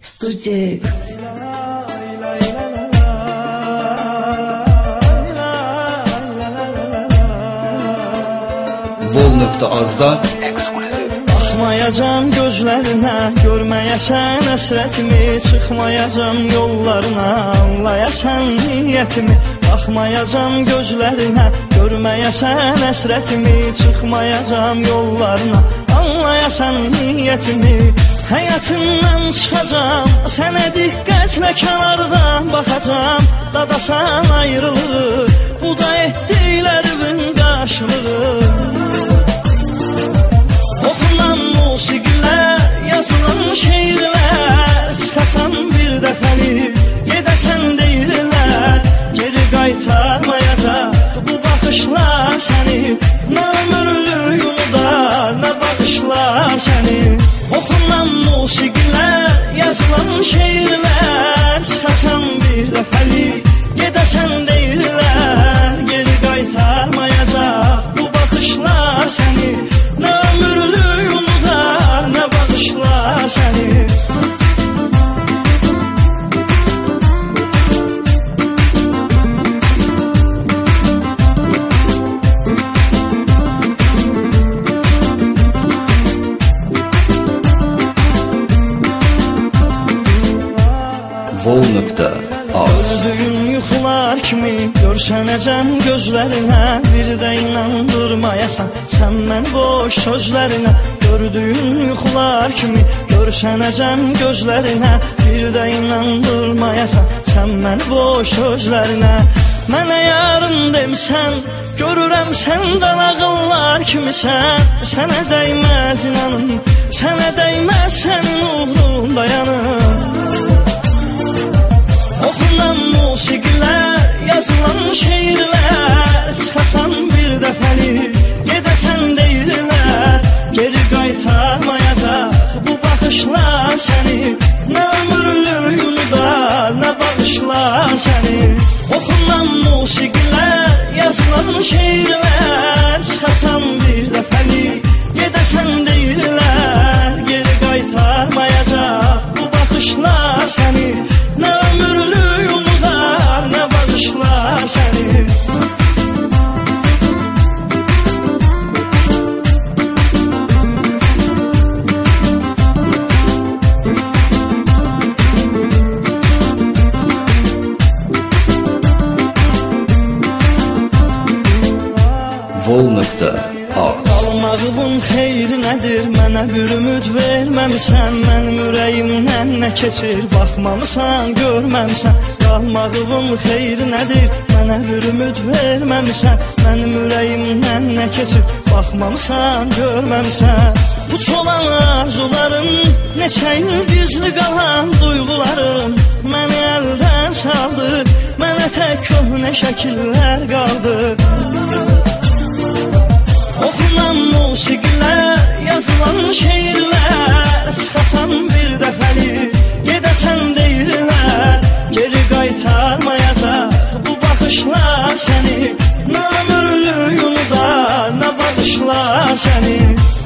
Studio X. Vol.az-da ekskluziv. Baxmayacam gözlərinə, görməyəsən əsrətimi, çıxmayacam yollarına, anlayasən niyyətimi. Baxmayacam gözlərinə, görməyəsən əsrətimi, çıxmayacam yollarına, anlayasan niyyətimi. Həyatından çıxacam, sənə diqqətlə kənardan baxacam, dadasan ayrılığı, bu da etdiklərimin qarşılığı. Oxunan musiqilər, yazılan şeirlər, çıxasan bir dəfəlik, gedəsən deyirlər, geri qaytarmayacaq bu baxışlar səni, nə ömürlük unudar, nə baxışlar səni. Oxunan musiqilər, yazılan şeirlər, çıxasan bir dəfəlik, gedəsən deyirlər, geri qaytarmayacaq bu baxışlar səni, nə ömürlük unudar, nə baxışlar səni. Vol.az. Gördüyün yuxular kimi görsənəcəm gözlərinə, bir də inandırmayasan sən məni boş sözlərinə. Gördüyün yuxular kimi görsənəcəm gözlərinə, bir də inandırmayasan sən məni boş sözlərinə. Mənə yarın demisən, görürəm səndən ağıllar kimisən, sənə dəyməz inanım, sənə dəyməz sənin uğrun dayanım. Oxunan musiqilər, yazılan şeirlər, çıxasan bir dəfəlik, gedəsən deyirlər, geri qaytarmayacaq bu baxışlar səni, nə ömürlük unudar, nə baxışlar səni. Oxunan musiqilər, yazılan şeirlər, çıxasan bir dəfəlik, gedəsən deyirlər, geri qaytarmayacaq bu baxışlar səni, nə ömürlük unudar, nə baxışlar səni. Vol.az. Qalmağımın xeyri nədir, mənə bir ümid verməmisən, mənim ürəyimdən nə keçir, baxmamısan, görməmisən. Qalmağımın xeyri nədir, mənə bir ümid verməmisən, mənim ürəyimdən nə keçir, baxmamısan, görməmisən. Uç olan arzularım, neçə il gizli qalan duyğularım, məni əldən saldı, mənə tək köhnə şəkillər qaldı. Oxunan musiqilər, yazılan şeirlər, çıxasan bir dəfəlik, gedəsən deyirlər, geri qaytarmayacaq bu baxışlar səni, nə ömürlük unudar, nə baxışlar səni.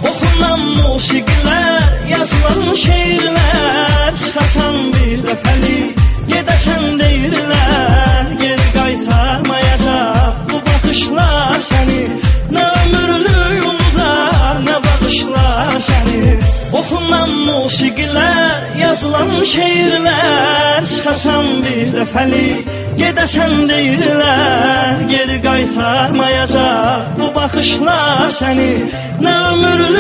Oxunan musiqilər, yazılan şeirlər, çıxasan bir dəfəlik, gedəsən deyirlər, geri qaytarmayacaq bu baxışlar səni, nə ömürlük unudar, nə baxışlar səni. Oxunan musiqilər, yazılan şeirlər, çıxasan bir dəfəlik, gedəsən deyirlər, geri qaytarmayacaq bu baxışlar səni, nə ömürlük